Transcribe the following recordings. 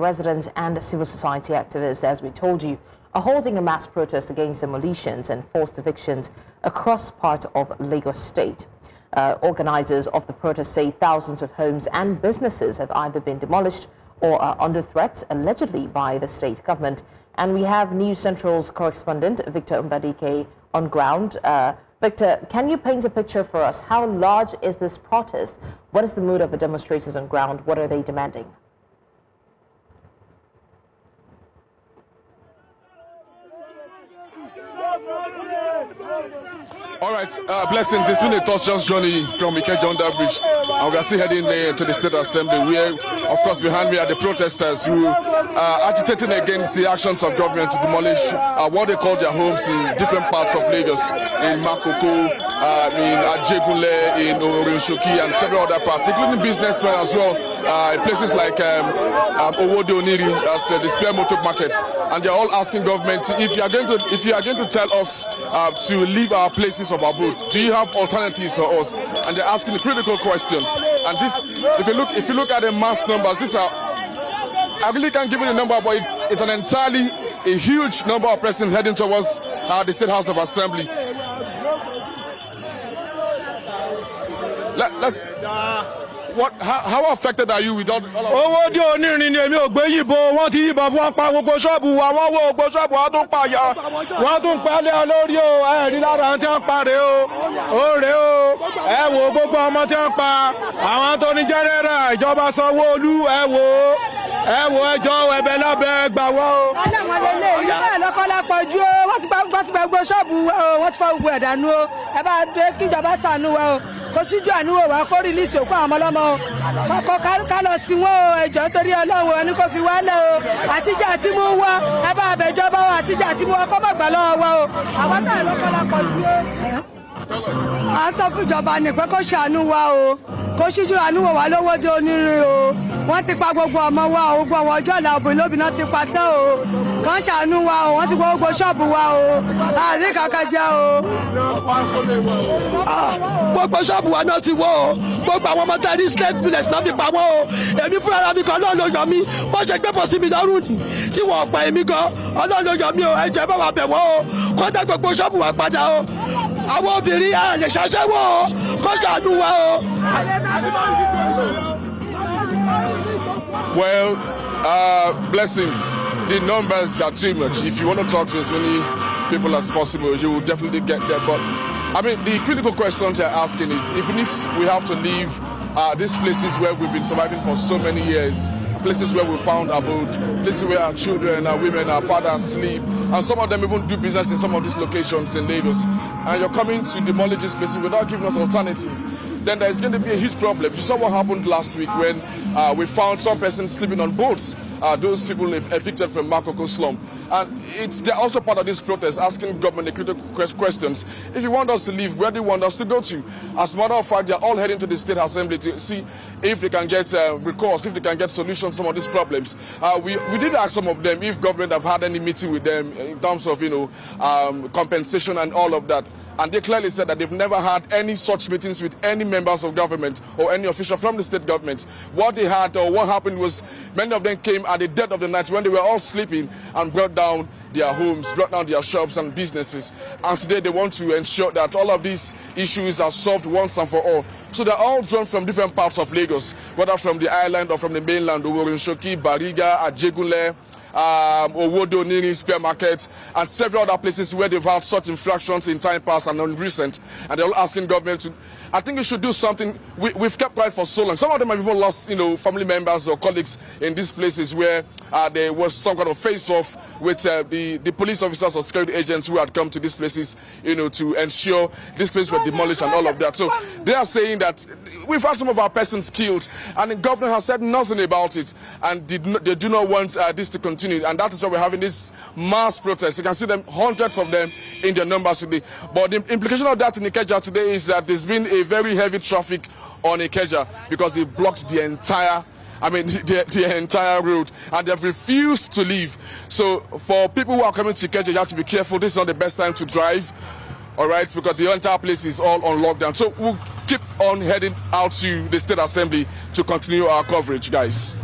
Residents and civil society activists, as we told you, are holding a mass protest against demolitions and forced evictions across part of Lagos State. Organizers of the protest say thousands of homes and businesses have either been demolished or are under threat, allegedly by the state government. And we have News Central's correspondent, Victor Mbadike, on ground. Victor, can you paint a picture for us? How large is this protest? What is the mood of the demonstrators on ground? What are they demanding? All right, blessings. It's been a torturous journey from Ikeja under bridge, and we are still heading to the State Assembly, where, of course, behind me are the protesters who are agitating against the actions of government to demolish what they call their homes in different parts of Lagos, in Makoko, in Ajegunle, in Orinshoki, and several other parts, including businessmen as well, in places like Owode Oniri, as the Spare Motor Market, and they're all asking government if you are going to tell us to leave our places of abode, do you have alternatives for us? And they're asking the critical questions. And this, if you look at the mass numbers, these are, I really can't give you the number, but it's an entirely a huge number of persons heading towards the State House of Assembly. How affected are you with all of Owode Oniri ni èmi ò gbé yìnbọn, wọ́n ti yìnbọn fún wọn pa gbogbo ṣọ́ọ̀bù wa, wọ́n wó gbogbo ṣọ́ọ̀bù wa tún pààyà, wọ́n tún pẹ́lẹ́ lórí o, ẹ̀rí lára tí wọ́n pa rèé o, ó rèé o, ẹ wo gbogbo ọmọ tí wọ́n pa, àwọn tó ní jẹ́rẹ́rà ìjọba Sanwó-Olú, ẹ wo ẹjọ́ ẹ̀bẹ̀ lábẹ́ gbà wọ́ o. Ọlọ́run lélẹ̀ yìí bẹ́ẹ̀ lọ́kọ́lá pọ̀jù o, wọ́n ti gba gbogbo ṣọ́ọ̀bù wa o, wọ́n ti fa gbogbo ẹ̀dánù o, ẹ bá dé kíjọba ṣàánú wa o, kó síjú àánú wò wá kó rìlíìsì òkú àwọn ọmọlọ́mọ o, kọ́kọ́ ká lọ sí wọn o, ẹjọ́ torí Ọlọ́run ẹni kò fi wálẹ̀ o, àtijọ́ àti mú wá, ẹ bá àbẹ̀jọba o, àtijọ́ àti mú wá kọ́ mọ̀ gbà lọ́wọ́ wa o, àwọn náà lọ́kọ́lá pọ̀jù o. À ń sọ fún ìjọba ní pé kó ṣàánú wa o, kó síjú àánú wò wá l'Owode Oniri o, wọ́n ti pa gbogbo ọmọ wa o, gbogbo àwọn ọjọ́ ọ̀la obìnrin lóbìnrin ti pa tán o, kàn ṣàánú wa o, wọ́n ti gbogbo ṣọ́ọ̀bù wa o, àárín kankan jẹ́ o. Gbogbo ṣọ́ọ̀bù wa náà ti wó o, gbogbo àwọn ọmọ tẹ́lẹ̀ slate bullets náà fi pa wọ́n o, èmi fúnra mi kan Ọlọ́run ló yọ mí, bó ṣe gbé bọ̀ sí mi lọ́rùn ni tí wọ́n pa èmi gan, Ọlọ́run ló yọ mí o, ẹjọ́ ẹ bá wa bẹ̀ wọ́n o, kó dá gbogbo ṣọ́ọ̀bù wa padà o, àwọn obìnrin a lè ṣàṣẹ́wó o, kó ṣàánú wa o. Well, blessings. The numbers are too much. If you want to talk to as many people as possible, you will definitely get there. But I mean, the critical question they're asking is, even if we have to leave these places where we've been surviving for so many years, places where we found abode, places where our children, our women, our fathers sleep, and some of them even do business in some of these locations in Lagos, and you're coming to demolish these places without giving us alternative, then there's going to be a huge problem. You saw what happened last week when we found some persons sleeping on boats, those people evicted from Makoko slum. And they're also part of this protest, asking government the critical questions. If you want us to leave, where do you want us to go to? As a matter of fact, they're all heading to the State Assembly to see if they can get recourse, if they can get solutions to some of these problems. We did ask some of them if government have had any meeting with them in terms of, compensation and all of that. And they clearly said that they've never had any such meetings with any members of government or any official from the state government. What they had or what happened was many of them came at the dead of the night when they were all sleeping and brought down their homes, brought down their shops and businesses. And today they want to ensure that all of these issues are solved once and for all. So they're all drawn from different parts of Lagos, whether from the island or from the mainland, Orinshoki, Bariga, Ajegunle, Owode Oniri, Spare Market, and several other places where they've had such infractions in time past and on recent. And they're all asking government to, I think we should do something. We've kept quiet for so long. Some of them have even lost, family members or colleagues in these places where there was some kind of face-off with the police officers or security agents who had come to these places, to ensure these places were demolished and all of that. So they are saying that we've had some of our persons killed, and the government has said nothing about it, and they do not want this to continue. And that is why we're having this mass protest. You can see them, hundreds of them in their numbers today. But the implication of that in Ikeja today is that there's been a very heavy traffic on Ikeja because they blocked the entire road, and they've refused to leave. So for people who are coming to Ikeja, you have to be careful. This is not the best time to drive, all right, because the entire place is all on lockdown. So we'll keep on heading out to the State Assembly to continue our coverage, guys.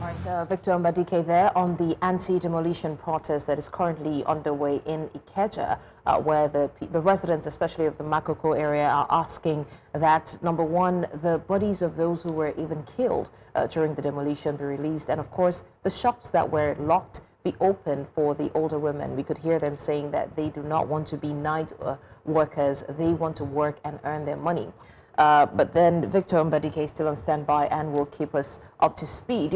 All right, Victor Mbadike there on the anti-demolition protest that is currently underway in Ikeja, where the residents, especially of the Makoko area, are asking that, number one, the bodies of those who were even killed during the demolition be released, and of course, the shops that were locked be open for the older women. We could hear them saying that they do not want to be night workers, they want to work and earn their money. But then Victor Mbadike is still on standby and will keep us up to speed.